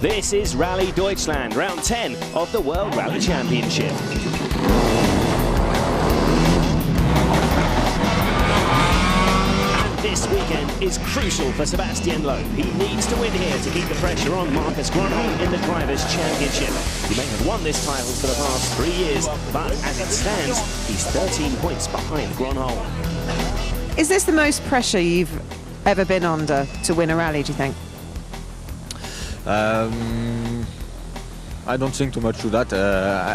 This is Rally Deutschland, round 10 of the World Rally Championship. And this weekend is crucial for Sebastian Loeb. He needs to win here to keep the pressure on Marcus Gronholm in the Drivers' Championship. He may have won this title for the past 3 years, but as it stands, he's 13 points behind Gronholm. Is this the most pressure you've ever been under to win a rally, do you think? I don't think too much to that.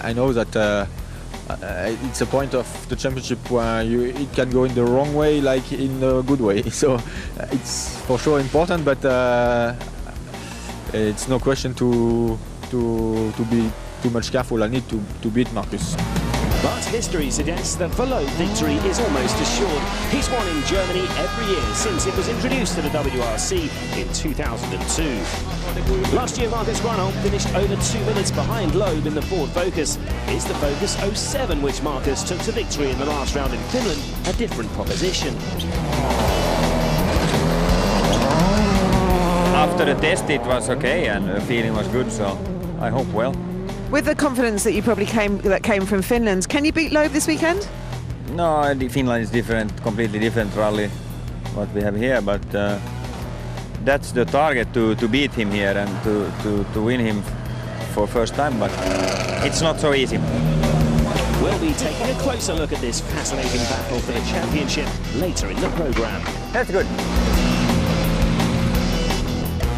I know that it's a point of the championship where it can go in the wrong way, like in a good way. So it's for sure important, but it's no question to be too much careful. I need to beat Marcus. But history suggests that for Loeb, victory is almost assured. He's won in Germany every year since it was introduced to the WRC in 2002. Last year, Marcus Gronholm finished over 2 minutes behind Loeb in the Ford Focus. Is the Focus 07, which Marcus took to victory in the last round in Finland, a different proposition? After the test, it was okay and the feeling was good, so I hope well. With the confidence that you probably came from Finland, can you beat Loeb this weekend? No, Finland is different, completely different rally what we have here, but that's the target, to beat him here and to win him for first time, but it's not so easy. We'll be taking a closer look at this fascinating battle for the championship later in the programme. That's good.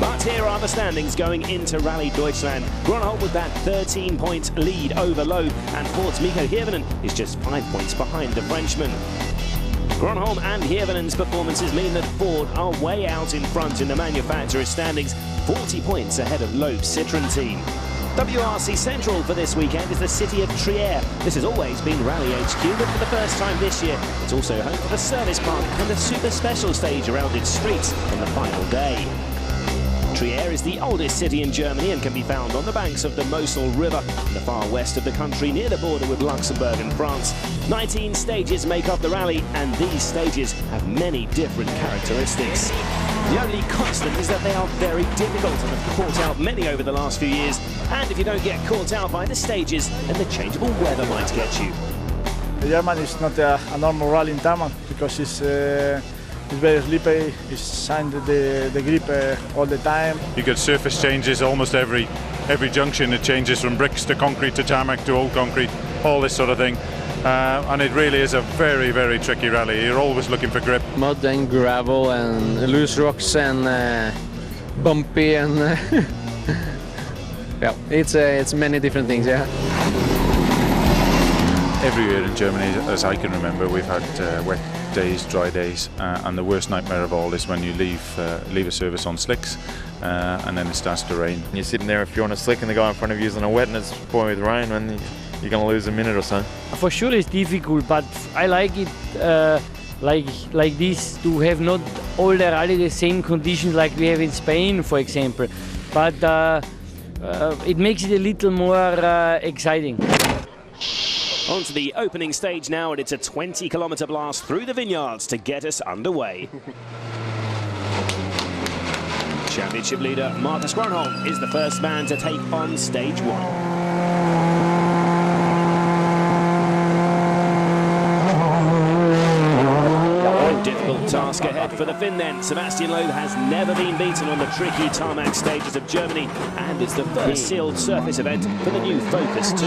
But here are the standings going into Rally Deutschland. Gronholm with that 13-point lead over Loeb, and Ford's Mikko Hirvonen is just 5 points behind the Frenchman. Gronholm and Hirvonen's performances mean that Ford are way out in front in the manufacturer's standings, 40 points ahead of Loeb's Citroën team. WRC Central for this weekend is the city of Trier. This has always been Rally HQ, but for the first time this year, it's also home to the service park and the super special stage around its streets on the final day. Trier is the oldest city in Germany and can be found on the banks of the Mosel River in the far west of the country, near the border with Luxembourg and France. 19 stages make up the rally, and these stages have many different characteristics. The only constant is that they are very difficult and have caught out many over the last few years. And if you don't get caught out by the stages, then the changeable weather might get you. Germany is not a normal rally in tarmac because it's very slippery. It's signed the grip all the time. You get surface changes almost every junction. It changes from bricks to concrete to tarmac to old concrete, all this sort of thing. And it really is a very, very tricky rally. You're always looking for grip. Mud and gravel and loose rocks and bumpy and yeah, it's many different things, yeah. Every year in Germany, as I can remember, we've had wet days, dry days, and the worst nightmare of all is when you leave a service on slicks and then it starts to rain. You're sitting there, if you're on a slick and the guy in front of you is on a wet and it's pouring with rain, and you're going to lose a minute or so. For sure it's difficult, but I like it like this, to have not all the rally the same conditions like we have in Spain, for example. But it makes it a little more exciting. On to the opening stage now, and it's a 20-kilometre blast through the vineyards to get us underway. Championship leader Marcus Gronholm is the first man to take on stage one. Difficult task ahead for the Finn then. Sebastian Loeb has never been beaten on the tricky tarmac stages of Germany, and it's the first sealed surface event for the new Focus 2.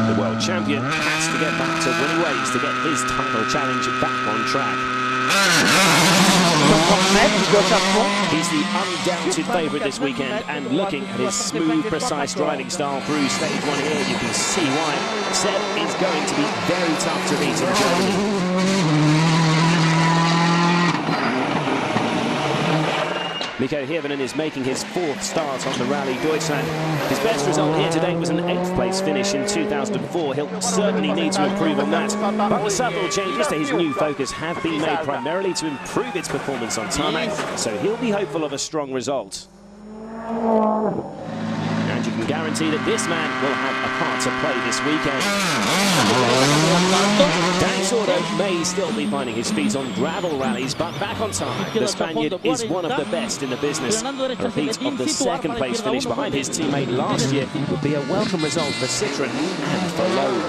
The world champion has to get back to winning ways to get his title challenge back on track. He's the undoubted favourite this weekend, and looking at his smooth, precise driving style through stage one here, you can see why. Seb is going to be very tough to beat in Germany. Mikko Hirvonen is making his 4th start on the Rally Deutschland. His best result here today was an 8th place finish in 2004. He'll certainly need to improve on that. But the subtle changes to his new Focus have been made primarily to improve its performance on tarmac, so he'll be hopeful of a strong result. And you can guarantee guarantee that this man will have a part to play this weekend. Danny Sordo may still be finding his feet on gravel rallies, but back on tarmac, the Spaniard is one of the best in the business. A repeat of the second place finish behind his teammate last year would be a welcome result for Citroën and for Loeb.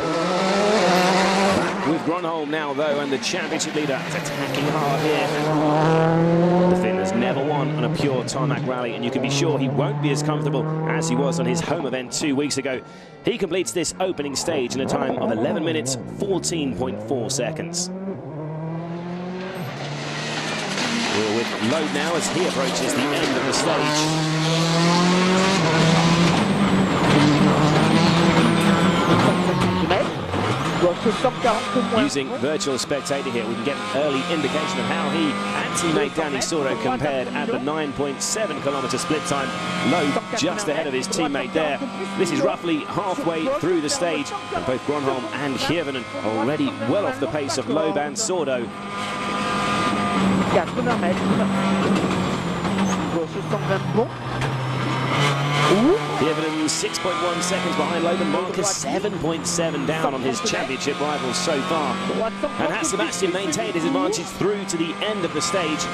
With Gronholm now, though, and the championship leader is attacking hard here. The Finn has never won on a pure tarmac rally, and you can be sure he won't be as comfortable as he was on his home event 2 weeks ago. He completes this opening stage in a time of 11 minutes, 14.4 seconds. We're with Loeb now as he approaches the end of the stage. Using virtual spectator here, we can get an early indication of how he and teammate Danny Sordo compared at the 9.7-kilometre split time. Loeb just ahead of his teammate there. This is roughly halfway through the stage, and both Gronholm and Hirvonen are already well off the pace of Loeb and Sordo. Hirvonen 6.1 seconds behind Loeb, and Marcus 7.7 down on his championship rivals so far. And has Sebastian maintained his advantage through to the end of the stage.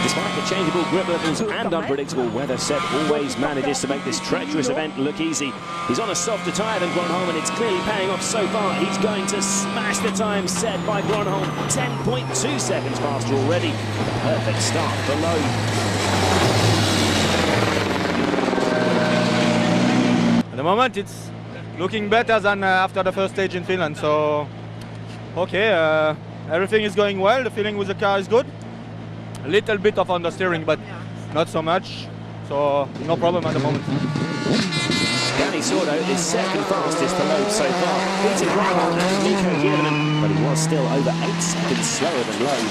Despite the changeable grip levels and unpredictable weather, Seb always manages to make this treacherous event look easy. He's on a softer tyre than Gronholm, and it's clearly paying off so far. He's going to smash the time set by Gronholm, 10.2 seconds faster already. A perfect start for Loeb. At the moment, it's looking better than after the first stage in Finland. So, okay, everything is going well. The feeling with the car is good. A little bit of understeering, but not so much. So, no problem at the moment. Danny Sordo is second fastest to Loeb so far, beating Gronholm and Nico Hirvonen, but he was still over 8 seconds slower than Loeb.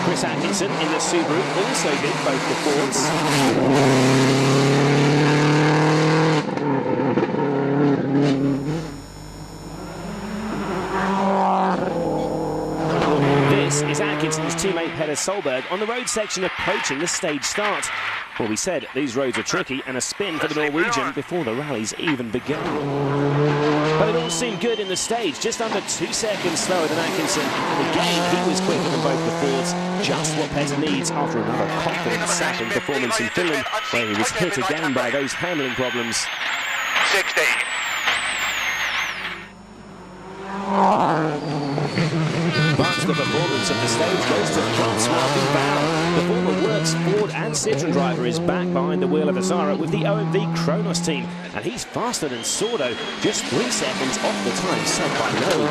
Chris Atkinson in the Subaru also beat both the Fords. This is Atkinson's teammate Peter Solberg on the road section approaching the stage start. Well, we said these roads are tricky, and a spin for the Norwegian before the rallies even began. But it all seemed good in the stage, just under 2 seconds slower than Atkinson. And again, he was quicker than both the Fords, just what Petter needs after another confident sapping performance in Finland, where he was hit again by those handling problems. 60. But the performance of the stage goes to Francois Duval. The former Works Ford and Citroën driver is back behind the wheel of Asara with the OMV Kronos team, and he's faster than Sordo, just 3 seconds off the time set by Loeb.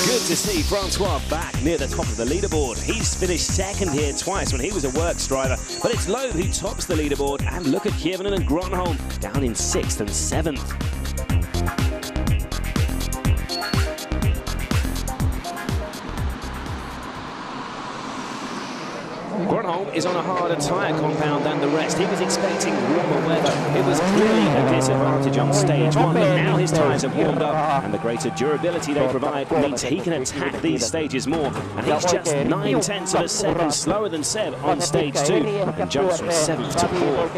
Good to see Francois back near the top of the leaderboard. He's finished second here twice when he was a Works driver, but it's Loeb who tops the leaderboard, and look at Hirvonen and Gronholm down in 6th and 7th. Gronholm is on a harder tyre compound than the rest. He was expecting warmer weather. It was clearly a disadvantage on stage 1, but now his tyres have warmed up, and the greater durability they provide means he can attack these stages more. And he's just 9/10 of a second slower than Seb on stage 2, and jumps from 7th to 4th.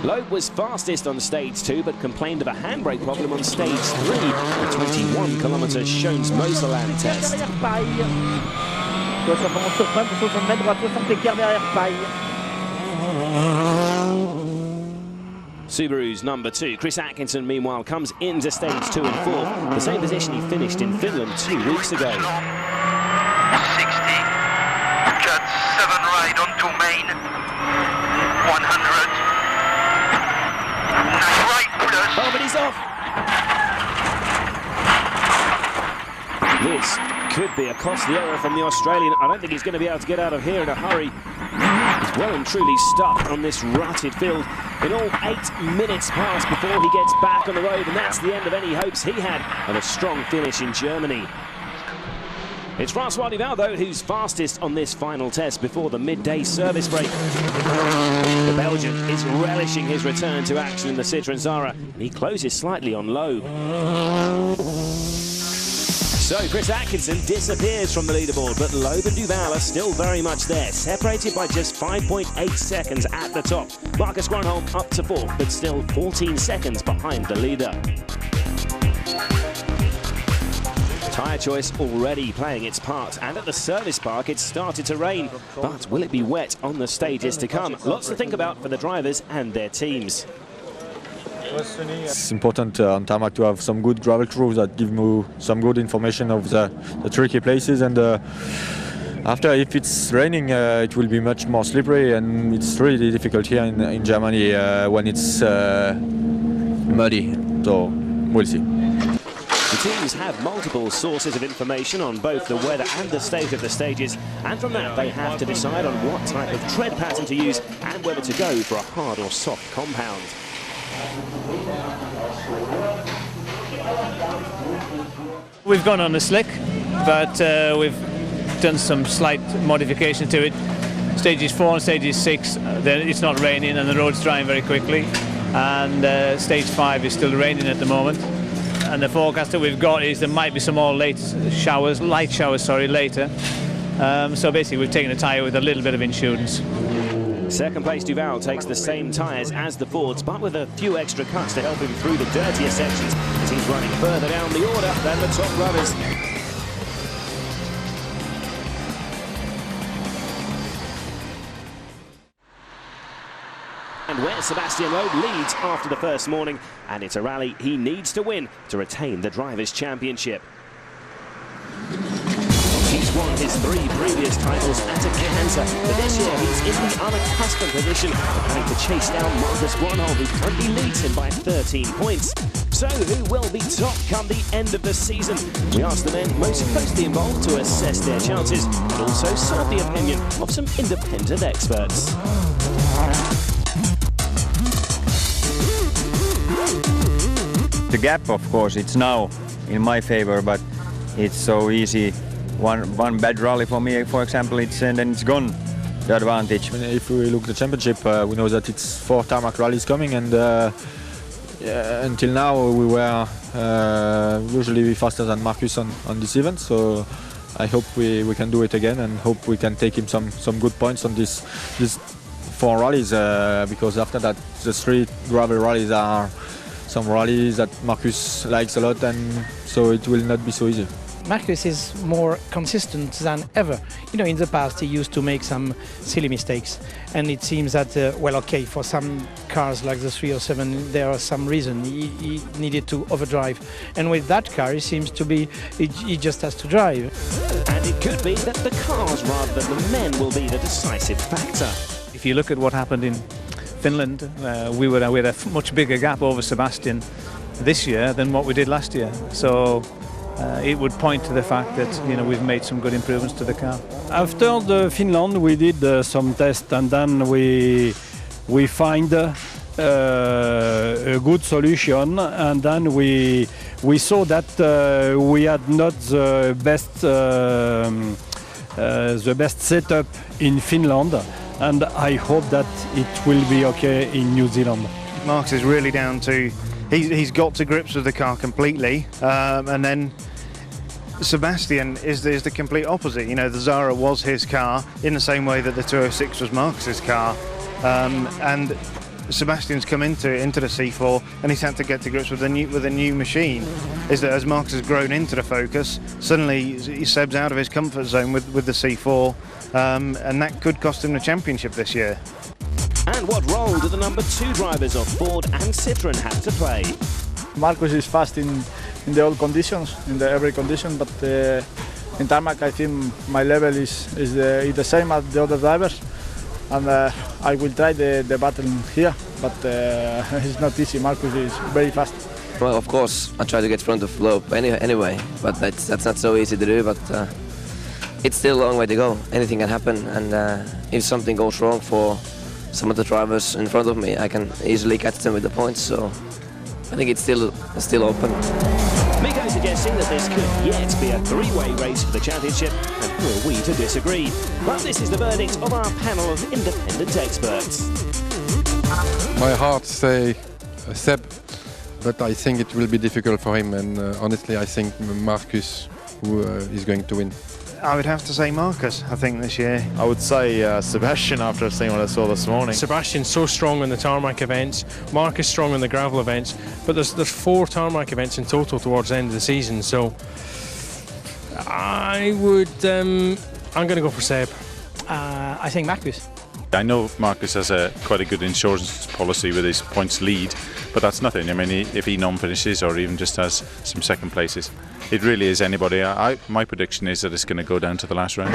Loeb was fastest on stage 2, but complained of a handbrake problem on stage 3, the 21-kilometre Schoens-Moselland test. Subaru's number 2, Chris Atkinson, meanwhile, comes into stage 2 and 4th, the same position he finished in Finland 2 weeks ago. 60. Cut 7 right onto main. 100. Oh, but he's off! This could be a costly error from the Australian. I don't think he's going to be able to get out of here in a hurry. He's well and truly stuck on this rutted field. In all, 8 minutes pass before he gets back on the road, and that's the end of any hopes he had of a strong finish in Germany. It's Francois Duval, though, who's fastest on this final test before the midday service break. The Belgian is relishing his return to action in the Citroën Zara, and he closes slightly on low. So Chris Atkinson disappears from the leaderboard, but Loeb and Duval are still very much there, separated by just 5.8 seconds at the top. Marcus Gronholm up to 4th, but still 14 seconds behind the leader. Tyre choice already playing its part, and at the service park it's started to rain. But will it be wet on the stages to come? Lots to think about for the drivers and their teams. It's important on tarmac to have some good gravel crews that give you some good information of the tricky places, and after, if it's raining, it will be much more slippery, and it's really difficult here in Germany when it's muddy, so we'll see. The teams have multiple sources of information on both the weather and the state of the stages, and from that they have to decide on what type of tread pattern to use and whether to go for a hard or soft compound. We've gone on a slick, but we've done some slight modification to it. Stages 4 and stages 6, it's not raining and the road's drying very quickly, and stage 5 is still raining at the moment. And the forecast that we've got is there might be some more light showers later. So basically we've taken a tyre with a little bit of insurance. Second place Duval takes the same tyres as the Fords, but with a few extra cuts to help him through the dirtier sections, as he's running further down the order than the top runners. And where Sebastian Loeb leads after the first morning, and it's a rally he needs to win to retain the Drivers' Championship. He's won his 3 previous titles at a canter, but this year he's in the unaccustomed position of having to chase down Marcus Gronholm, who currently leads him by 13 points. So who will be top come the end of the season? We asked the men most closely involved to assess their chances and also sought the opinion of some independent experts. The gap, of course, it's now in my favor, but it's so easy. One bad rally for me, for example, and then it's gone, the advantage. If we look at the championship, we know that it's 4 tarmac rallies coming, and until now we were usually faster than Marcus on this event, so I hope we can do it again, and hope we can take him some good points on these 4 rallies, because after that the 3 gravel rallies are some rallies that Marcus likes a lot, and so it will not be so easy. Marcus is more consistent than ever. You know, in the past he used to make some silly mistakes, and it seems that, well, okay, for some cars like the 307 there are some reason he needed to overdrive, and with that car he seems to be, he just has to drive. And it could be that the cars rather than the men will be the decisive factor. If you look at what happened in Finland, we had a much bigger gap over Sebastian this year than what we did last year. So it would point to the fact that, you know, we've made some good improvements to the car. After the Finland, we did some tests, and then we find a good solution, and then we saw that we had not the best setup in Finland, and I hope that it will be okay in New Zealand. Marcus is really down to, he's got to grips with the car completely, and then Sebastian is the complete opposite. You know, the Zara was his car in the same way that the 206 was Marcus's car, and Sebastian's come into the C4 and he's had to get to grips with a new machine. Is that as Marcus has grown into the Focus, suddenly Seb's out of his comfort zone with the C4, and that could cost him the championship this year. And what role do the number 2 drivers of Ford and Citroën have to play? Marcus is fast in the all conditions, in every condition, but in tarmac I think my level is the same as the other drivers, and I will try the battle here, but it's not easy. Marcus is very fast. Well, of course, I try to get front of Loeb anyway, but that's not so easy to do, but it's still a long way to go. Anything can happen, and if something goes wrong for some of the drivers in front of me, I can easily catch them with the points, so I think it's still open. Miko suggesting that this could yet be a 3-way race for the championship, and who are we to disagree? But this is the verdict of our panel of independent experts. My heart say Seb, but I think it will be difficult for him, and honestly I think Marcus who is going to win. I would have to say Marcus, I think, this year. I would say Sebastian after seeing what I saw this morning. Sebastian's so strong in the tarmac events, Marcus strong in the gravel events, but there's 4 tarmac events in total towards the end of the season, so I'm going to go for Seb. I think Marcus. I know Marcus has quite a good insurance policy with his points lead, but that's nothing. I mean, if he non-finishes or even just has some second places, it really is anybody. My prediction is that it's going to go down to the last round.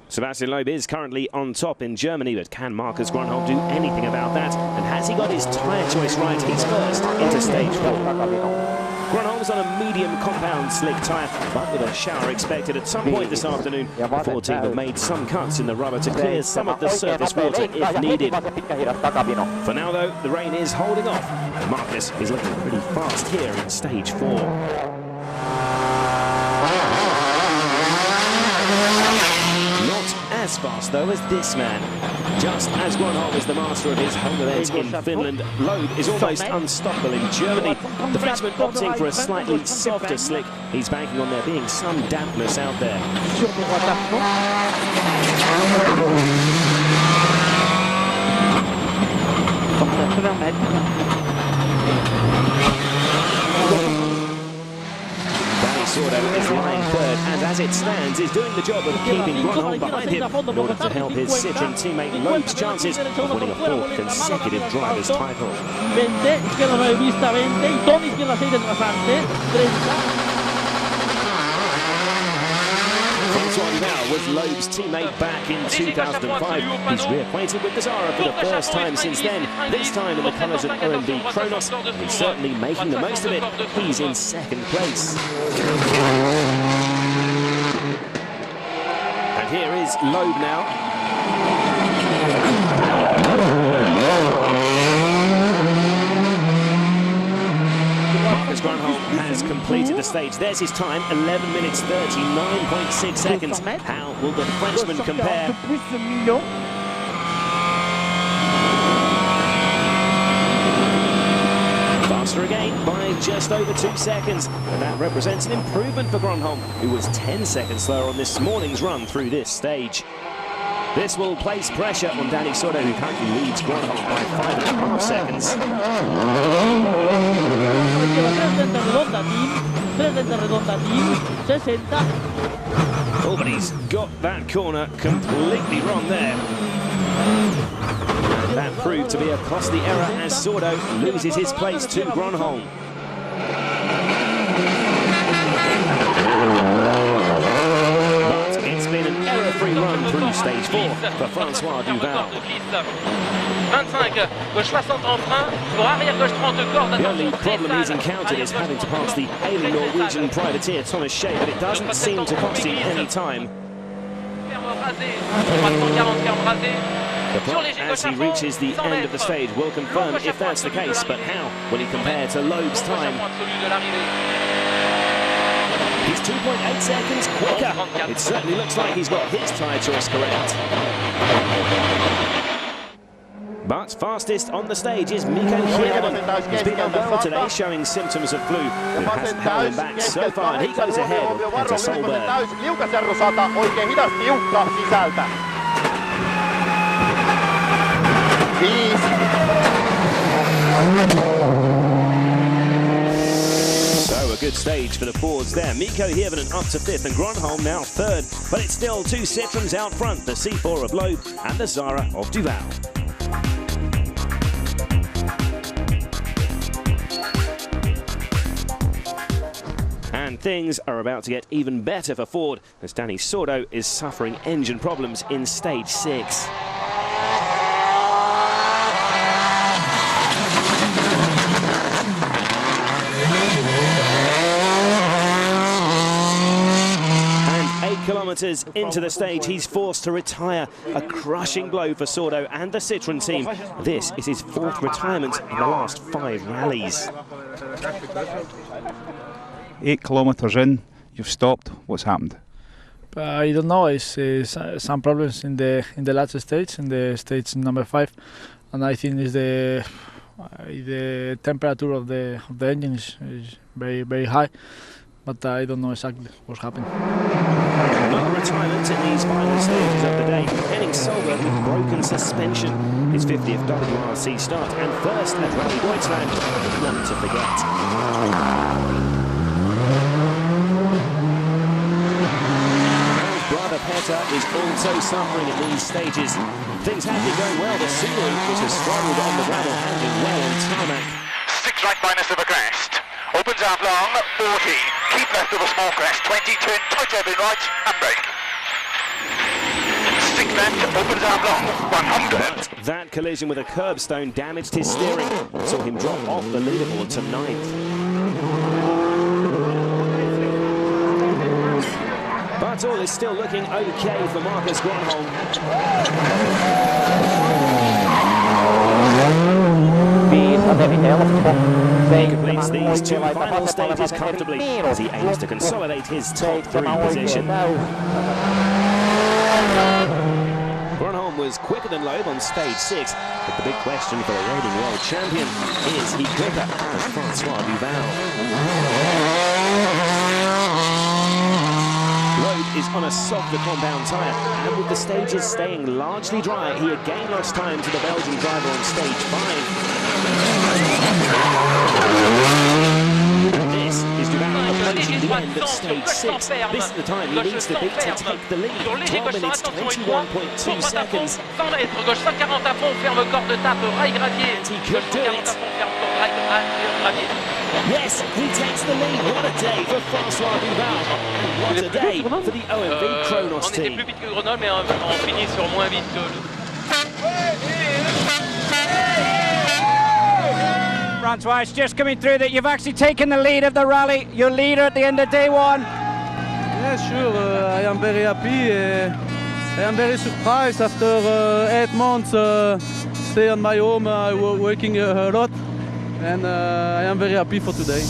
Sebastian Loeb is currently on top in Germany, but can Marcus Gronholm do anything about that? And has he got his tyre choice right? He's first into stage 4. Gronholm's on a medium compound slick tyre, but with a shower expected at some point this afternoon. The Ford team have made some cuts in the rubber to clear some of the surface water if needed. For now, though, the rain is holding off. Marcus is looking pretty fast here in stage 4. As fast though as this man. Just as Gronholm is the master of his home events in Finland, Loeb is almost unstoppable in Germany. The Frenchman opting for a slightly softer slick. He's banking on there being some dampness out there. Sordo is lying third, and as it stands, is doing the job of keeping Gronholm behind him in order to help his Citroen teammate Loeb's chances of winning a 4th consecutive driver's title. Was Loeb's teammate back in 2005. He's reacquainted with the Zara for the first time since then, this time in the colours of R&B Kronos, and he's certainly making the most of it. He's in 2nd place. And here is Loeb now. Marcus Gronholm has completed the stage. There's his time, 11 minutes 39.6 seconds. How will the Frenchman compare? Faster again by just over 2 seconds. And that represents an improvement for Gronholm, who was 10 seconds slower on this morning's run through this stage. This will place pressure on Dani Sordo, who currently leads Gronholm by 5.5 seconds. Oh, but he's got that corner completely wrong there. And that proved to be a costly error as Sordo loses his place to Gronholm. It's been an error-free run through stage 4 for Francois Duval. The only problem he's encountered is having to pass the ailing Norwegian privateer Thomas Shea, but it doesn't seem to cost him any time. The clock, as he reaches the end of the stage, will confirm if that's the case, but how will he compare to Loeb's time? He's 2.8 seconds quicker. It certainly looks like he's got his tyre choice correct. But fastest on the stage is Mikko Hirvonen. He's been unwell today, showing symptoms of flu. It hasn't held him back so far, and he goes ahead at a Solberg. So a good stage for the Fords there. Mikko Hirvonen up to 5th and Gronholm now 3rd. But it's still 2 Citroens out front, the C4 of Loeb and the Zara of Duval. And things are about to get even better for Ford as Dani Sordo is suffering engine problems in stage 6. Kilometres into the stage, he's forced to retire. A crushing blow for Sordo and the Citroen team. This is his 4th retirement in the last 5 rallies. 8 kilometres in, you've stopped. What's happened? I don't know. It's some problems in the last stage, in the stage number 5, and I think it's the temperature of the engine is very high, but I don't know exactly what's happening. Another retirement in these final stages of the day. Henning Solberg with broken suspension. His 50th WRC start and first at Rally Deutschland. One to forget. Brother Petter is also suffering at these stages. Things have been going well. The Subaru, which has struggled on the gravel, handling well on tarmac. 6 right minus of a crest. Opens out long, 40. Keep left of a small crest, 20, turn tight over right, and brake. 6 left, opens out long, 100. That collision with a curbstone damaged his steering. Saw him drop off the leaderboard to 9th. But all is still looking okay for Marcus Gronholm. He completes these 2 final stages comfortably as he aims to consolidate his top 3 position. Gronholm was quicker than Loeb on stage 6, but the big question for the reigning world champion is he quicker as Francois Duval? Loeb is on a softer compound tyre, and with the stages staying largely dry, he again lost time to the Belgian driver on stage 5. This is Duval approaching the end of stage 6. This is the time he needs to beat to take the lead. 12 minutes, 21.2 seconds. And he could do it. Yes, he takes the lead. What a day for Francois Duval. And what a day for the OMV Kronos team. Francois, it's just coming through that you've actually taken the lead of the rally. You're leader at the end of day 1. Yeah, sure. I am very happy. I am very surprised after 8 months stay on my home, working a lot, and I am very happy for today.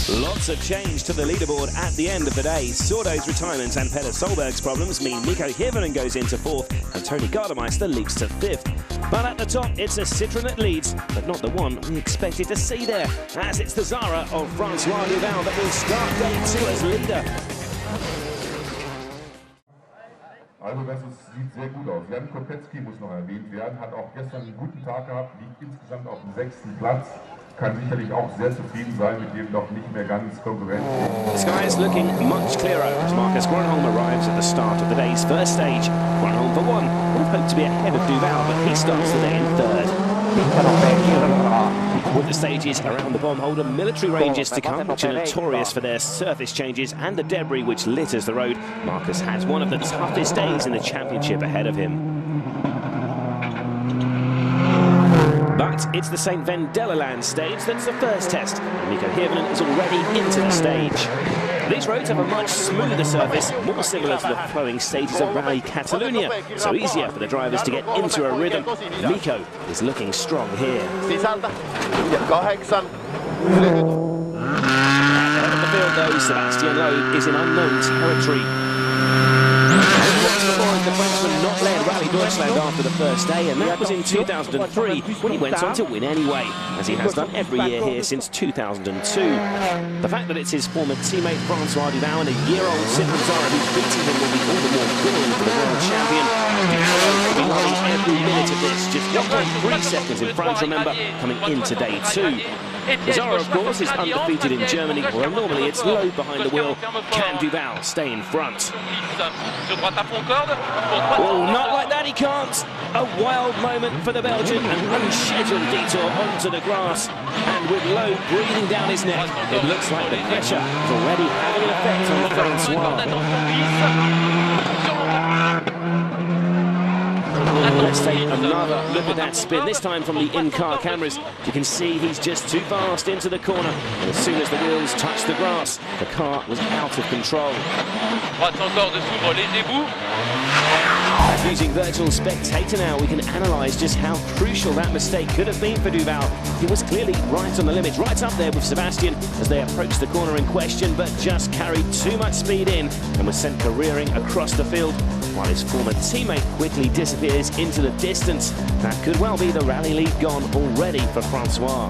Lots of change to the leaderboard at the end of the day. Sordo's retirement and Petter Solberg's problems mean Mikko Hirvonen goes into 4th and Tony Gardemeister leaps to 5th. But at the top, it's a Citroën that leads, but not the one we expected to see there, as it's the Zara of Francois Duval that will start day 2 as leader. Also das sieht sehr gut aus. Jan Kopetzky muss noch erwähnt werden, hat auch gestern einen guten Tag gehabt, liegt insgesamt auf dem 6. Platz. Kann sicherlich auch sehr zufrieden sein mit dem noch nicht mehr ganz konkurrenzfähigen. The sky is looking much clearer as Marcus Gronholm arrives at the start of the day's first stage. Gronholm, for one, would have hoped to be ahead of Duval, but he starts the day in 3rd. With the stages around the bomb holder, military ranges to come, which are notorious for their surface changes and the debris which litters the road. Marcus has one of the toughest days in the championship ahead of him. But it's the St. Vendelerland stage that's the first test. Mikko Hirvonen is already into the stage. These roads have a much smoother surface, more similar to the flowing stages of Rally Catalunya, so easier for the drivers to get into a rhythm. Mikko is looking strong here. At the field though, Sebastian Loeb is in unknown territory. The Frenchman not led Rally Deutschland after the first day, and that was in 2003 when he went on to win anyway, as he has done every year here since 2002. The fact that it's his former teammate Francois Duval and a year-old Citroën Zara who's beating him will be all the more thrilling for the world champion. Duval will be loving every minute of this, just 1.3 seconds in front, remember, coming into day 2. Zara, of course, is undefeated in Germany, where normally it's Loeb behind the wheel. Can Duval stay in front? Oh, not like that, he can't. A wild moment for the Belgian, an unscheduled detour onto the grass. And with Loeb breathing down his neck, it looks like the pressure is already having an effect on Francois. Let's take another look at that spin, this time from the in-car cameras. You can see he's just too fast into the corner, and as soon as the wheels touched the grass, the car was out of control. Using virtual spectator now, we can analyse just how crucial that mistake could have been for Duval. He was clearly right on the limit, right up there with Sebastian as they approached the corner in question, but just carried too much speed in and was sent careering across the field, while his former teammate quickly disappears into the distance. That could well be the rally lead gone already for Francois.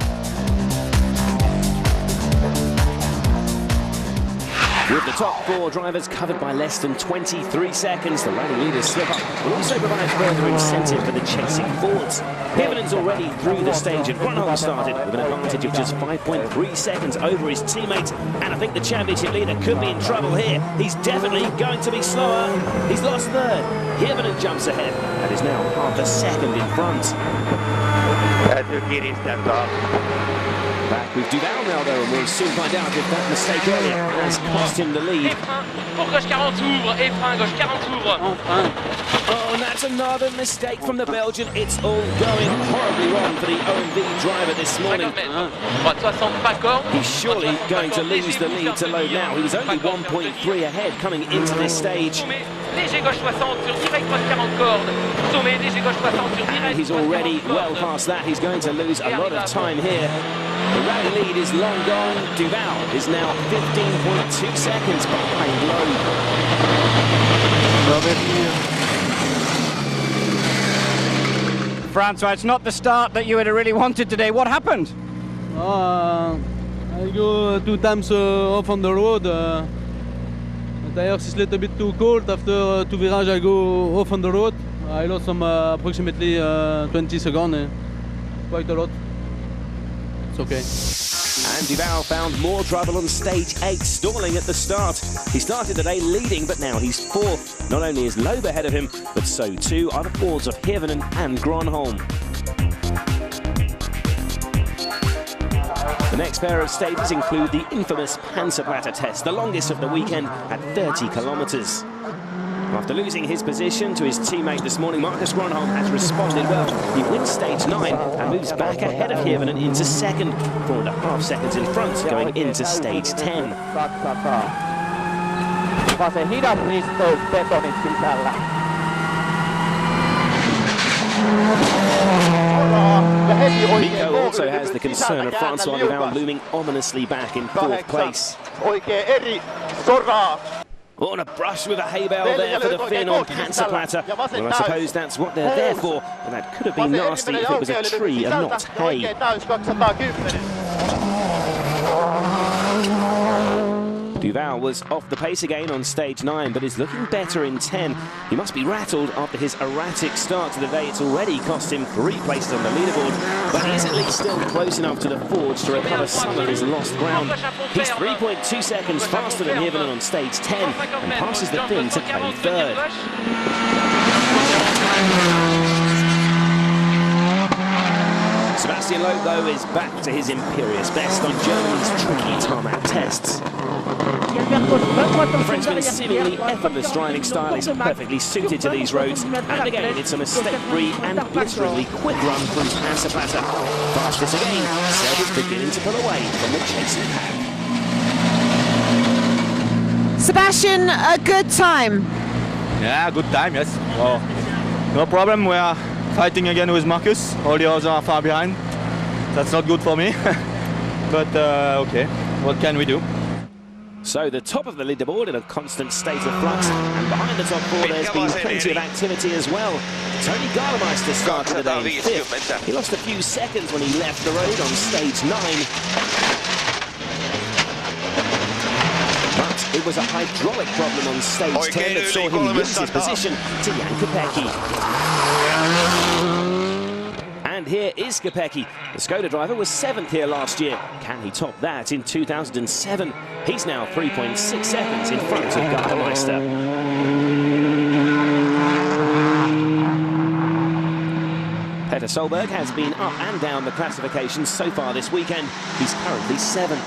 With the top four drivers covered by less than 23 seconds, the rally leaders slip up will also provide further incentive for the chasing Fords. Hirvinen's already through the stage and Gronholm started with an advantage of just 5.3 seconds over his teammate, and I think the championship leader could be in trouble here. He's definitely going to be slower. He's lost third. Hirvinen jumps ahead and is now half a second in front. Back with Duval now though, and we'll soon find out if that mistake earlier has cost him the lead. Oh, and that's another mistake from the Belgian. It's all going horribly wrong for the OMV driver this morning. He's surely going to lose the lead to Lowe now. He was only 1.3 ahead coming into this stage. And he's already well past that. He's going to lose a lot of time here. The rally lead is long gone. Duval is now 15.2 seconds behind Lowe. Francois, it's not the start that you had really wanted today. What happened? I go 2 times off on the road. The tires is a little bit too cold. After 2 virages, I go off on the road. I lost some approximately 20 seconds. Quite a lot. It's okay. And Duval found more trouble on stage 8, stalling at the start. He started today leading, but now he's 4th. Not only is Loeb ahead of him, but so too are the Fords of Hirvinen and Gronholm. The next pair of stages include the infamous Panzerplatte test, the longest of the weekend at 30 kilometres. After losing his position to his teammate this morning, Marcus Gronholm has responded well. He wins stage 9 and moves back ahead of Hirvinen into 2nd, 4.5 seconds in front going into stage 10. Mikko also has the concern of Francois Duval looming ominously back in 4th place. Oh, and a brush with a hay bale there for the Finn on Panzerplatte. Well, I suppose that's what they're there for, and that could have been nasty if it was a tree and not hay. Duval was off the pace again on stage 9, but is looking better in 10. He must be rattled after his erratic start to the day. It's already cost him 3 places on the leaderboard, but he's at least still close enough to the Fords to recover some of his lost ground. He's 3.2 seconds faster than Hirvinen on stage 10 and passes the Finn to claim 3rd. Sebastian Loeb, though, is back to his imperious best on Germany's tricky tarmac tests. The Frenchman's seemingly effortless driving style is perfectly suited to these roads, and again it's a mistake-free and blisteringly quick run through Panzerplatte. Fastest again, Seb is beginning to pull away from the chasing pack. Sebastian, a good time. Yeah, good time, yes. Well, no problem, we are fighting again with Marcus. All the others are far behind. That's not good for me. But okay, what can we do? So the top of the leaderboard in a constant state of flux, and behind the top 4 there's been plenty of activity as well. Tony Garlemeister started the day in 5th. He lost a few seconds when he left the road on stage 9. But it was a hydraulic problem on stage 10 that saw him lose his position to Jan Kopecky. And here is Kopecky. The Skoda driver was 7th here last year. Can he top that in 2007? He's now 3.6 seconds in front of Garlemeister. Petter Solberg has been up and down the classifications so far this weekend. He's currently 7th.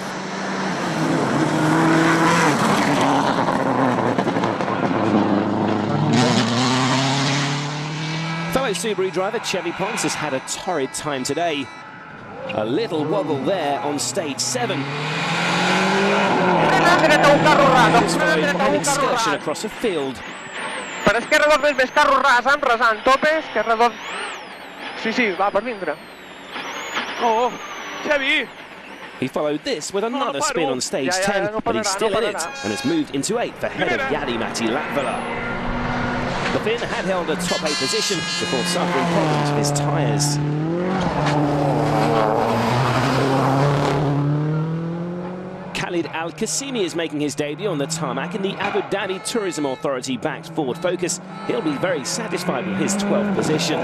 Fellow Subaru driver Chevy Ponce has had a torrid time today. A little wobble there on stage 7. This followed by an excursion across a field. Però esquerra 2 més carro rasant, tope, esquerra 2... Sí, va per dintre. Oh, Xavi! He followed this with another spin on stage 10, but he's still in it and has moved into 8th ahead of Jari-Matti Latvala. The Finn had held a top 8 position before suffering problems with his tyres. Khalid Al-Qasimi is making his debut on the tarmac in the Abu Dhabi Tourism Authority-backed Ford Focus. He'll be very satisfied with his 12th position.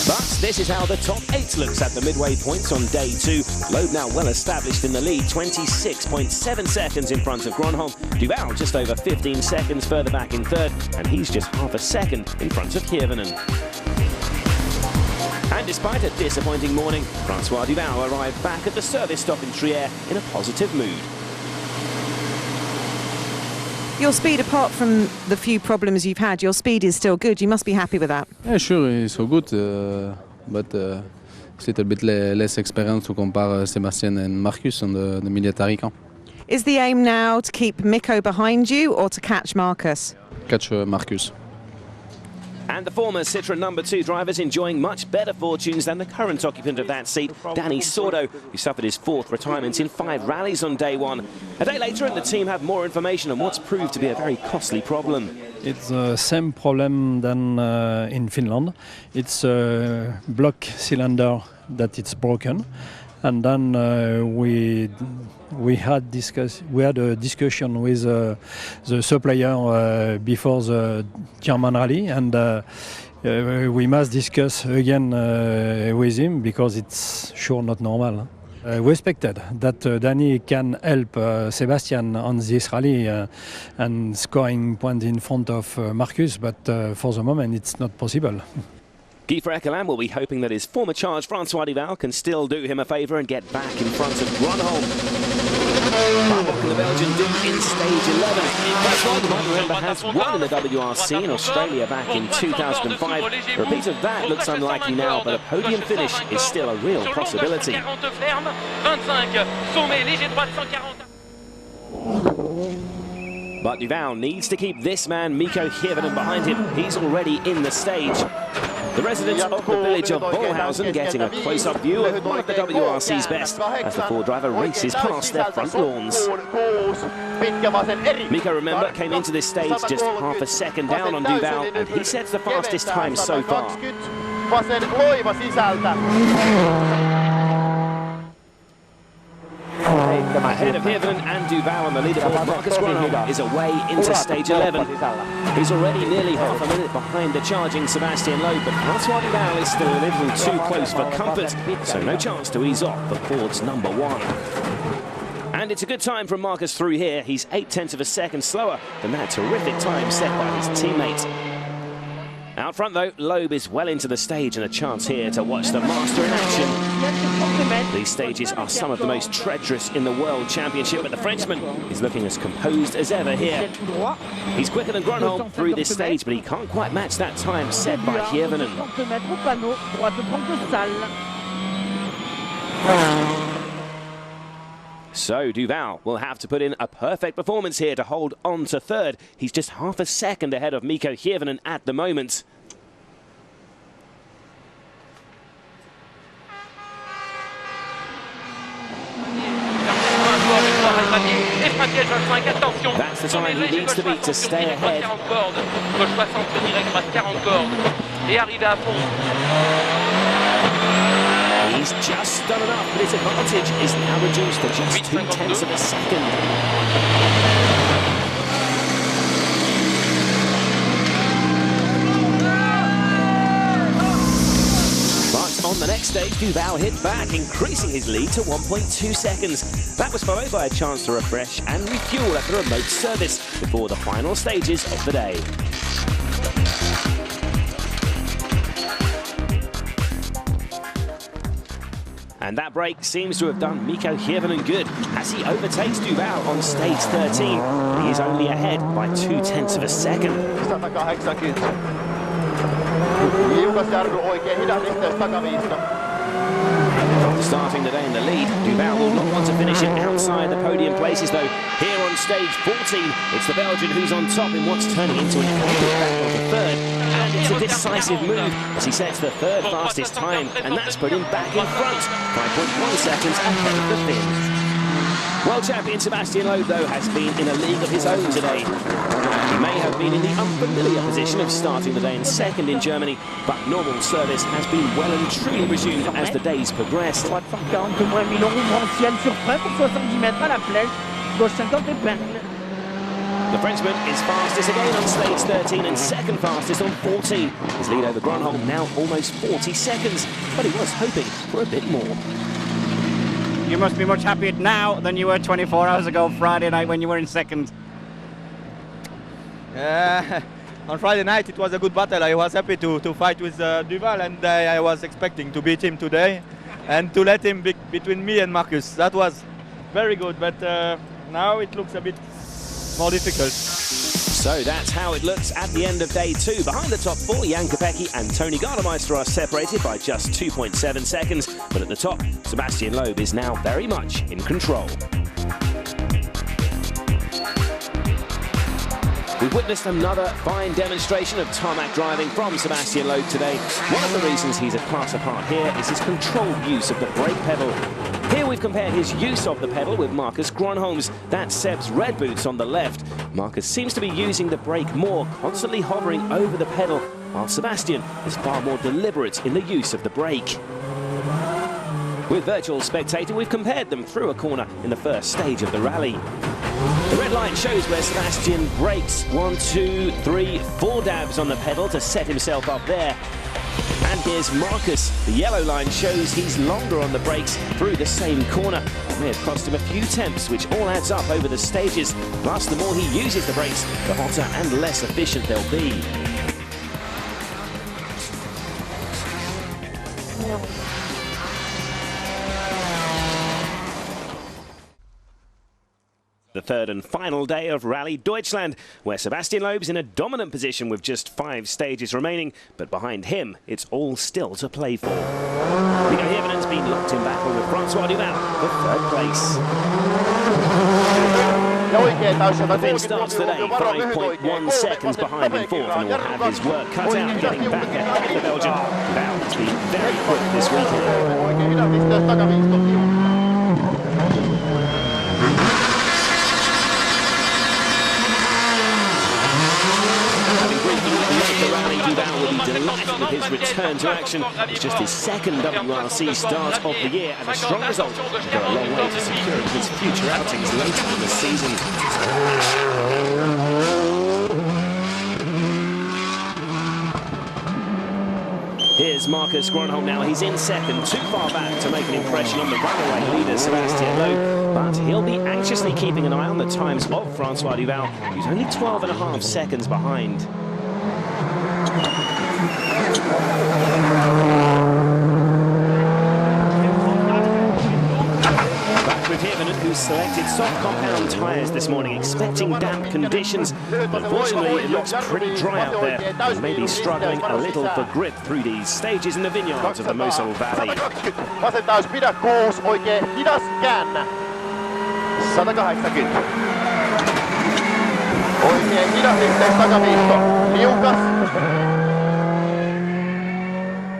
But this is how the top 8 looks at the midway points on day 2. Loeb now well established in the lead, 26.7 seconds in front of Gronholm. Duval just over 15 seconds further back in 3rd, and he's just half a second in front of Hirvonen. And despite a disappointing morning, Francois Duval arrived back at the service stop in Trier in a positive mood. Your speed, apart from the few problems you've had, your speed is still good. You must be happy with that. Yeah, sure, it's so good, but it's a little bit less experience to compare Sebastian and Marcus on the military camp. Is the aim now to keep Mikko behind you or to catch Marcus? Catch Marcus. And the former Citroën number 2 driver's enjoying much better fortunes than the current occupant of that seat, Danny Sordo, who suffered his 4th retirement in 5 rallies on day 1. A day later, and the team have more information on what's proved to be a very costly problem. It's the same problem than in Finland. It's a block cylinder that it's broken, and then we had a discussion with the supplier before the German rally, and we must discuss again with him because it's sure not normal. We expected that Danny can help Sebastian on this rally and scoring points in front of Marcus, but for the moment it's not possible. Guy Verheugen will be hoping that his former charge Francois Duval can still do him a favour and get back in front of Gronholm. But what can the Belgian do in stage 11? Francois, you might remember, has won in the WRC in Australia back in 2005. A repeat of that looks unlikely now, but a podium finish is still a real possibility. But Duval needs to keep this man, Mikko Hirvonen, behind him. He's already in the stage. The residents of the village of Bolhausen getting a close-up view of one of the WRC's best as the Ford driver races past their front lawns. Mikko, remember, came into this stage just half a second down on Duval, and he sets the fastest time so far. Ahead of Hirvonen and Duval on the leaderboard, Marcus Gronholm is away into stage 11. He's already nearly half a minute behind the charging Sebastian Loeb, but Francois Duval is still a little too close for comfort, so no chance to ease off for Ford's number 1. And it's a good time from Marcus through here. He's 0.8 of a second slower than that terrific time set by his teammate. Out front, though, Loeb is well into the stage and a chance here to watch the master in action. These stages are some of the most treacherous in the World Championship, but the Frenchman is looking as composed as ever here. He's quicker than Gronholm through this stage, but he can't quite match that time set by Hirvonen. So Duval will have to put in a perfect performance here to hold on to 3rd. He's just half a second ahead of Mikko Hirvonen at the moment. That's the time he needs to beat to stay ahead. He's just done enough, but his advantage is now reduced to just 0.2 of a second. But on the next stage, Duval hit back, increasing his lead to 1.2 seconds. That was followed by a chance to refresh and refuel at the remote service before the final stages of the day. And that break seems to have done Mikko Hirvonen good as he overtakes Duval on stage 13. He is only ahead by 0.2 of a second. Starting the day in the lead, Duval will not want to finish it outside the podium places though. Here on stage 14, it's the Belgian who's on top in what's turning into an epic battle for third. And it's a decisive move as he sets the third fastest time, and that's put him back in front, 5.1 seconds ahead of the Finn. World champion Sebastian Loeb, though, has been in a league of his own today. He may have been in the unfamiliar position of starting the day in second in Germany, but normal service has been well and truly resumed as the days progressed. The Frenchman is fastest again on stage 13 and second fastest on 14. His lead over Gronholm now almost 40 seconds, but he was hoping for a bit more. You must be much happier now than you were 24 hours ago Friday night when you were in second. On Friday night it was a good battle. I was happy to fight with Duval, and I was expecting to beat him today and to let him be between me and Marcus. That was very good, but now it looks a bit more difficult. So that's how it looks at the end of day 2. Behind the top 4, Jan Kopecky and Tony Gardemeister are separated by just 2.7 seconds. But at the top, Sebastian Loeb is now very much in control. We've witnessed another fine demonstration of tarmac driving from Sebastian Loeb today. One of the reasons he's a class apart here is his controlled use of the brake pedal. Here we've compared his use of the pedal with Marcus Gronholm's. That's Seb's red boots on the left. Marcus seems to be using the brake more, constantly hovering over the pedal, while Sebastian is far more deliberate in the use of the brake. With Virtual Spectator, we've compared them through a corner in the first stage of the rally. The red line shows where Sebastian brakes 1, 2, 3, 4 dabs on the pedal to set himself up there. And here's Marcus. The yellow line shows he's longer on the brakes through the same corner. It may have cost him a few temps, which all adds up over the stages. Plus, the more he uses the brakes, the hotter and less efficient they'll be. The third and final day of Rally Deutschland, where Sebastian Loeb's in a dominant position with just 5 stages remaining, but behind him, it's all still to play for. Nico Hirvanen's been locked in battle with Francois Duval for third place. The Finn starts today 5.1 seconds behind in fourth, and will have his work cut out getting back ahead of the Belgian. Duval has been very quick this weekend. Duval will be delighted with his return to action. It's just his second WRC start of the year, and a strong result will go a long way to securing his future outings later in the season. Here's Marcus Gronholm now. He's in second, too far back to make an impression on the runaway leader, Sebastian Loeb. But he'll be anxiously keeping an eye on the times of Francois Duval, who's only 12.5 seconds behind. Back with Hirvanen, who selected soft compound tyres this morning, expecting damp conditions. But unfortunately, it looks pretty dry out there. He may be struggling a little for grip through these stages in the vineyards of the Mosel Valley. Vasen pidä 6, oikein hidas käännä. 180. Oikein hidas yhteys takaviitto. Liukas.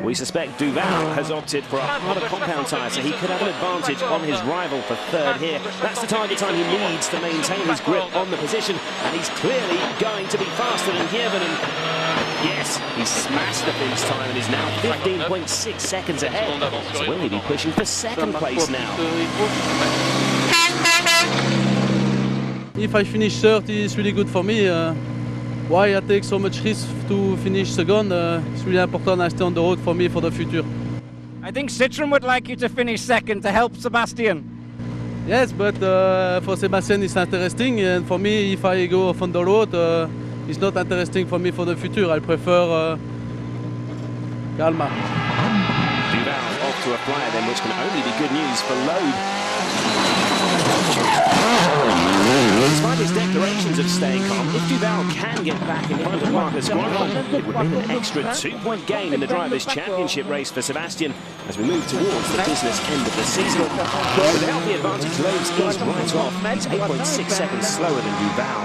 We suspect Duval has opted for a harder compound tyre, so he could have an advantage on his rival for third here. That's the target time he needs to maintain his grip on the position, and he's clearly going to be faster than Hirvanen. Yes, he smashed the Finn's time and is now 15.6 seconds ahead. So will he be pushing for second place now? If I finish third, it's really good for me. Why I take so much risk to finish second? It's really important I stay on the road for me for the future. I think Citroen would like you to finish second to help Sebastian. Yes, but for Sebastian it's interesting, and for me, if I go off on the road, it's not interesting for me for the future. I prefer calma. Duval off to a flyer then, which can only be good news for Loeb. Despite his declarations of staying calm. If Duval can get back in front of Marcus Gronholm, it would mean an extra 2-point gain in the Drivers' Championship race for Sebastian as we move towards the business end of the season. Without the advantage, Loeb's is right off. He's 8.6 seconds slower than Duval.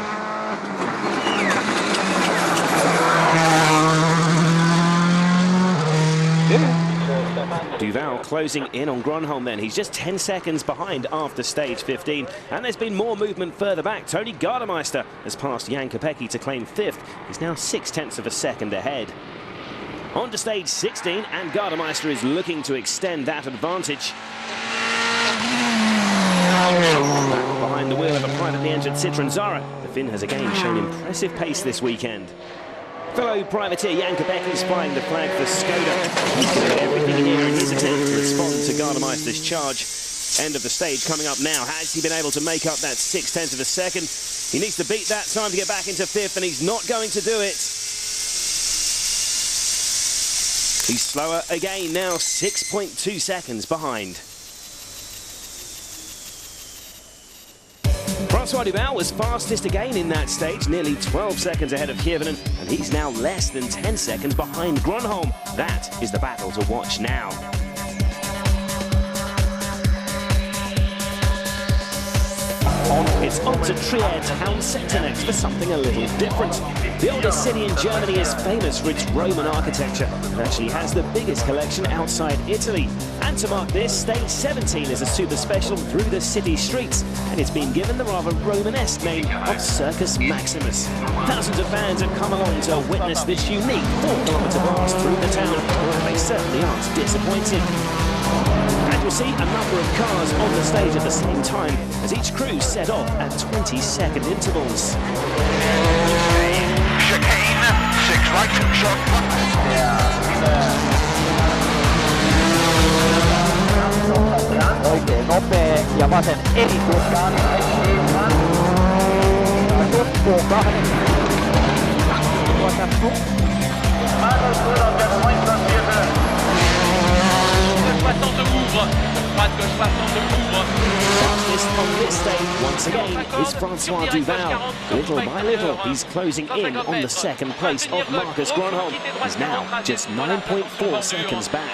Duval closing in on Gronholm then. He's just 10 seconds behind after stage 15. And there's been more movement further back. Tony Gardemeister has passed Jan Kopecky to claim 5th. He's now 0.6 of a second ahead. On to stage 16, and Gardemeister is looking to extend that advantage. Behind the wheel of a privately entered Citroën Zara, the Finn has again shown impressive pace this weekend. Fellow privateer Jan Kopecky is flying the flag for Skoda. He's doing everything here in his attempt to respond to Gardemeister's charge. End of the stage coming up now. Has he been able to make up that 0.6 of a second? He needs to beat that time to get back into 5th, and he's not going to do it. He's slower again now, 6.2 seconds behind. François Duval was fastest again in that stage, nearly 12 seconds ahead of Hirvonen, and he's now less than 10 seconds behind Gronholm. That is the battle to watch now. It's on to Trier town centre next for something a little different. The oldest city in Germany is famous for its Roman architecture and actually has the biggest collection outside Italy. And to mark this, stage 17 is a super special through the city streets, and it's been given the rather Romanesque name of Circus Maximus. Thousands of fans have come along to witness this unique 4-kilometre blast through the town, and they certainly aren't disappointed. And you'll see a number of cars on the stage at the same time as each crew set off at 20-second intervals. Chicane, 6 right, short 1. Oikein nopea ja vasen erityiskaan. Tuppuu 2. Fastest on this stage once again is François Duval. Little by little, he's closing in on the second place of Marcus Gronholm. He's now just 9.4 seconds back.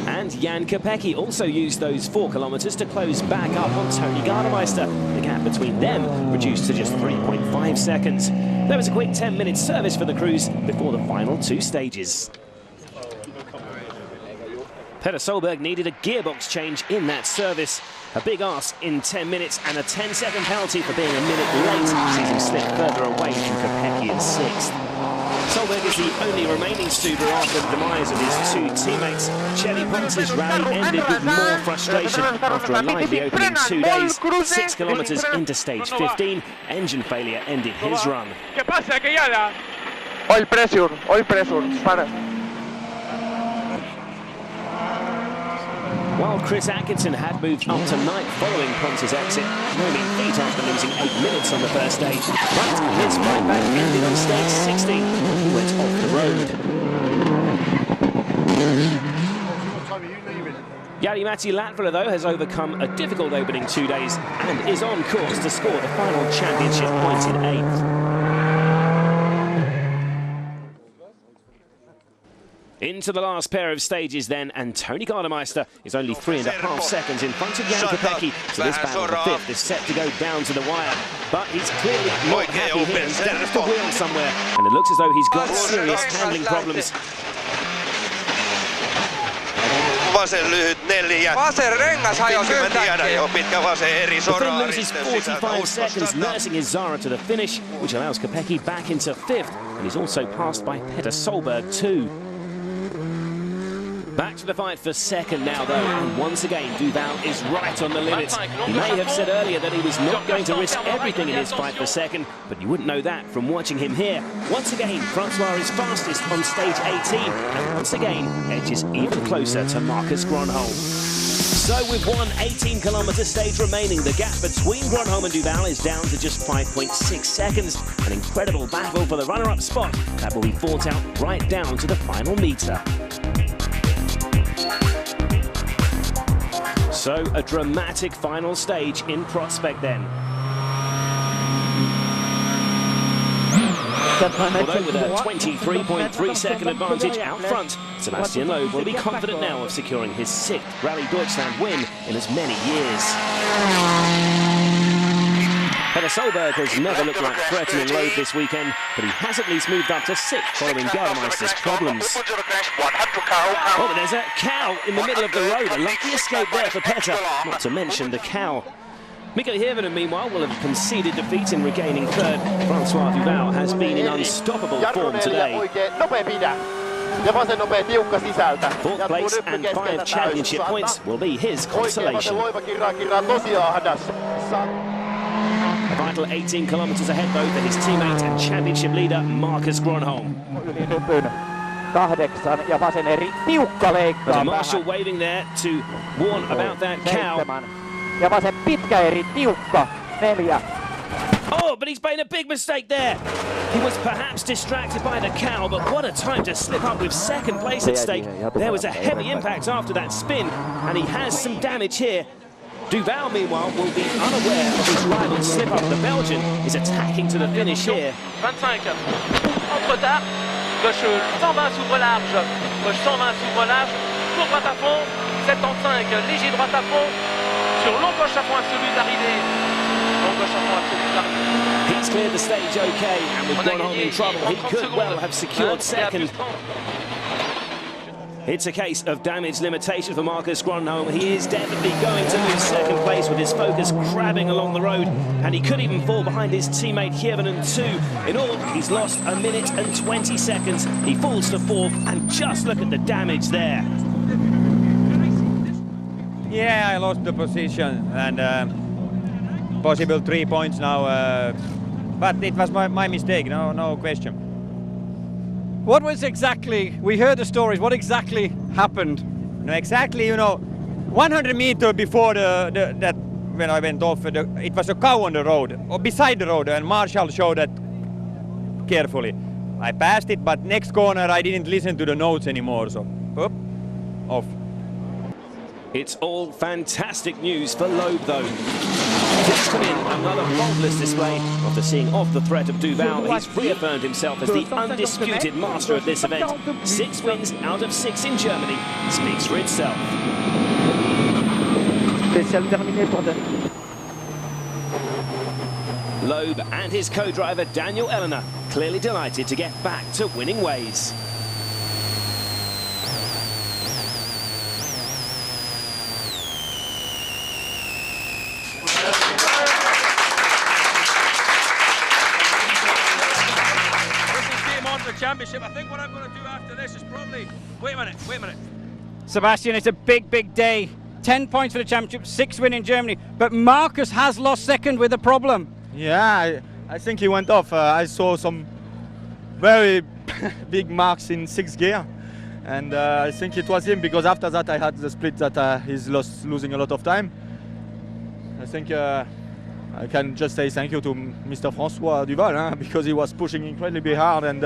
And Jan Kopecky also used those 4 kilometres to close back up on Tony Gardemeister. The gap between them reduced to just 3.5 seconds. There was a quick 10-minute service for the crews before the final 2 stages. Petter Solberg needed a gearbox change in that service. A big ask in 10 minutes and a 10-second penalty for being a minute late sees him slip further away from Kopecky in 6th. Solberg is the only remaining Stuber after the demise of his 2 teammates. Chelly Ponce's rally ended with more frustration after a lively opening 2 days. 6 kilometres into stage 15, engine failure ended his run. ¿Qué pasa? Que ya la... Oil pressure, para. While Chris Atkinson had moved up to 9th following Ponce's exit, no mean feat after losing 8 minutes on the first stage. But his right back ended on stage 16. He went off the road. Jari-Matti Latvala, though, has overcome a difficult opening 2 days and is on course to score the final championship points in 8th. Into the last pair of stages then, and Tony Gardemeister is only 3.5 seconds in front of Jan Kopecky, so this battle for 5th is set to go down to the wire. But he's clearly not happy here. He's down the wheel somewhere, and it looks as though he's got serious handling problems. Vasen lyhyt 4. Vasen rengas hajosi yhtäkkiä. Pitkä vasen eri The Finn loses 45 seconds, nursing his Zara to the finish, which allows Kopecky back into 5th, and he's also passed by Petter Solberg too. Back to the fight for 2nd now, though, and once again, Duval is right on the limit. He may have said earlier that he was not going to risk everything in his fight for 2nd, but you wouldn't know that from watching him here. Once again, François is fastest on stage 18, and once again, edges even closer to Marcus Gronholm. So with one 18-kilometre stage remaining, the gap between Gronholm and Duval is down to just 5.6 seconds. An incredible battle for the runner-up spot that will be fought out right down to the final metre. So a dramatic final stage in prospect then. Although with a 23.3 second advantage out front, Sebastian Loeb will be confident now of securing his 6th Rally Deutschland win in as many years. Peter Solberg has never looked like threatening Loeb this weekend, but he has at least moved up to 6th following Gardemeister's problems. Oh, but there's a cow in the middle of the road. A lucky escape there for Petter, not to mention the cow. Mikko Hirvonen, meanwhile, will have conceded defeat in regaining 3rd. Francois Duval has been in unstoppable form today. 4th place and 5 championship points will be his consolation. A vital 18 kilometres ahead, though, for his teammate and championship leader, Marcus Gronholm. There's a marshal waving there to warn about that cow. Oh, but he's made a big mistake there. He was perhaps distracted by the cow, but what a time to slip up with 2nd place at stake. There was a heavy impact after that spin, and he has some damage here. Duval, meanwhile, will be unaware of his rival's slip-up. The Belgian is attacking to the finish here. 25. Entre tard. Gauche 120 s'ouvre large. Gauche 120 s'ouvre large. Tour droite à fond. 75. Léger droite à fond. Sur long gauche à fond absolu d'arrivée. Long gauche à fond absolu d'arrivée. He's cleared the stage okay, and with Gronholm in trouble, he could well have secured 2nd. It's a case of damage limitation for Marcus Gronholm. He is definitely going to lose 2nd place with his focus crabbing along the road, and he could even fall behind his teammate Hirvonen too. In all, he's lost 1 minute and 20 seconds. He falls to 4th, and just look at the damage there. Yeah, I lost the position, and possible 3 points now, but it was my mistake, no question. What was exactly, we heard the stories, what exactly happened? No, exactly, 100 meters before that when I went off, it was a cow on the road, or beside the road, and Marshall showed that carefully. I passed it, but next corner I didn't listen to the notes anymore, so up, off. It's all fantastic news for Loeb, though. Just come in, another faultless display. After seeing off the threat of Duval, he's reaffirmed himself as the undisputed master of this event. 6 wins out of 6 in Germany speaks for itself. Loeb and his co-driver Daniel Elena clearly delighted to get back to winning ways. Championship. I think what I'm going to do after this is probably... Wait a minute. Sebastian, it's a big day. 10 points for the championship, 6 win in Germany. But Marcus has lost 2nd with a problem. Yeah, I think he went off. I saw some very big marks in 6th gear. And I think it was him, because after that I had the split that he's losing a lot of time. I think I can just say thank you to Mr. Francois Duval, because he was pushing incredibly hard, and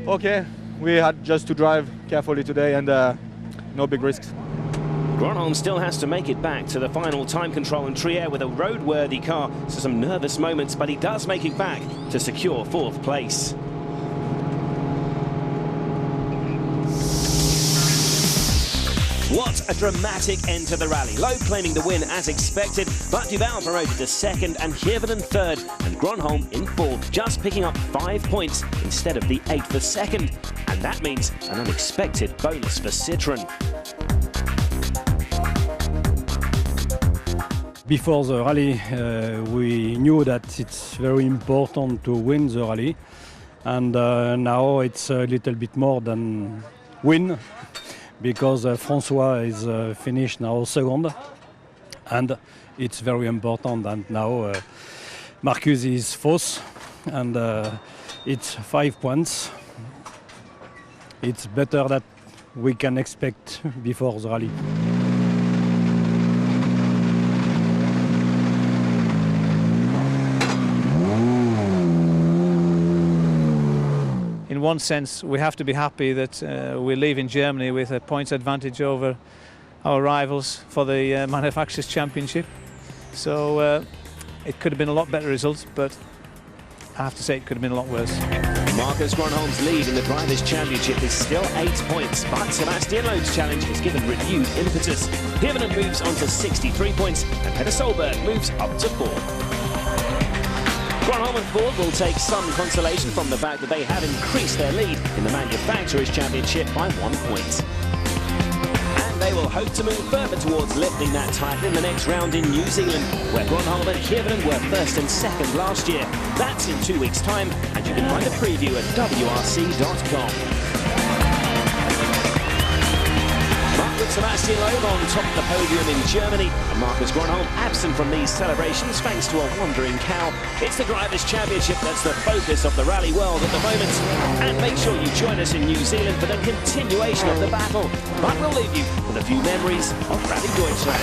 okay, we had just to drive carefully today, and no big risks. Gronholm still has to make it back to the final time control in Trier with a roadworthy car, so some nervous moments, but he does make it back to secure 4th place. What a dramatic end to the rally. Loeb claiming the win as expected, but Duval promoted to 2nd and Hirvonen 3rd, and Gronholm in 4th, just picking up 5 points instead of the 8 for 2nd. And that means an unexpected bonus for Citroën. Before the rally, we knew that it's very important to win the rally, and now it's a little bit more than win, because Francois is finished now 2nd, and it's very important. And now Marcus is 4th, and it's 5 points. It's better that we can expect before the rally. In one sense, we have to be happy that we live in Germany with a points advantage over our rivals for the Manufacturers' Championship. So it could have been a lot better results, but I have to say it could have been a lot worse. Marcus Gronholm's lead in the Drivers' Championship is still 8 points, but Sebastian Loeb's challenge has given renewed impetus. Hirvonen moves on to 63 points, and Petter Solberg moves up to 4. Gronholm and Ford will take some consolation from the fact that they have increased their lead in the Manufacturers' Championship by 1 point. And they will hope to move further towards lifting that title in the next round in New Zealand, where Gronholm and Hirvonen were first and second last year. That's in 2 weeks' time, and you can find a preview at wrc.com. With Sebastian Loeb on top of the podium in Germany, and Marcus Gronholm absent from these celebrations thanks to a wandering cow. It's the Drivers' Championship that's the focus of the rally world at the moment. And make sure you join us in New Zealand for the continuation of the battle. But we'll leave you with a few memories of Rally Deutschland.